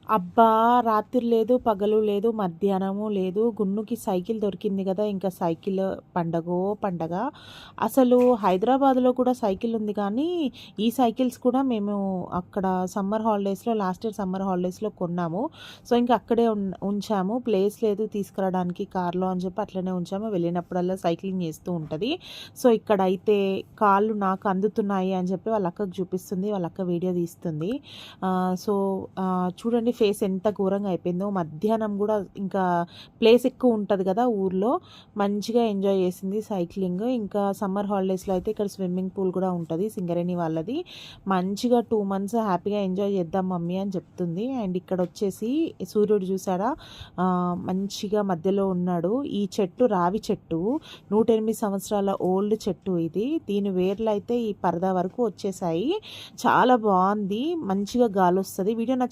అబ్బా! రాత్రి లేదు, పగలు లేదు, మధ్యాహ్నము లేదు. గున్నుకి సైకిల్ దొరికింది గదా! ఇంకా సైకిల్ పండగో పండగ. అసలు హైదరాబాద్‌లో కూడా సైకిల్ ఉంది కానీ, ఈ సైకిల్స్ కూడా మేము అక్కడ సమ్మర్ హాలిడేస్‌లో లాస్ట్ ఇయర్ సమ్మర్ హాలిడేస్‌లో కొన్నాము. సో, ఇంక అక్కడే ఉంచాము. ప్లేస్ లేదు తీసుకురావడానికి కార్‌లో అని చెప్పి అట్లనే ఉంచాము. వెళ్ళినప్పుడల్లా సైక్లింగ్ చేస్తూ ఉంటది. సో, ఇక్కడైతే కాళ్ళు నాకు అందుతున్నాయి అని చెప్పి వాళ్ళ అక్కకి చూపిస్తుంది. వాళ్ళ అక్క వీడియో తీస్తుంది. సో, చూడండి ఫేస్ ఎంత ఘోరంగా అయిపోయిందో. మధ్యాహ్నం గూడా ఇంకా ప్లేస్ ఎక్కువ ఉంటది గదా ఊర్లో. మంచిగా ఎంజాయ్ చేసింది సైక్లింగ్. ఇంకా సమ్మర్ హాలిడేస్‌లో అయితే ఇక్కడ స్విమ్మింగ్ పూల్ కూడా ఉంటది సింగరేణి వాళ్ళది. మంచిగా 2 మంత్స్ హ్యాపీగా ఎంజాయ్ చేద్దాం మమ్మీ అని చెప్తుంది. అండ్ ఇక్కడొచ్చేసి సూర్యుడు చూసారా మంచిగా మధ్యలో ఉన్నాడు. ఈ చెట్టు రావి చెట్టు. 108 సంవత్సరాల ఓల్డ్ చెట్టు ఇది. దీని వేర్లయితే ఈ పరదా వరకు వచ్చేసాయి. చాలా బావుంది. మంచిగా గాలొస్తది. వీడియో నచ్చి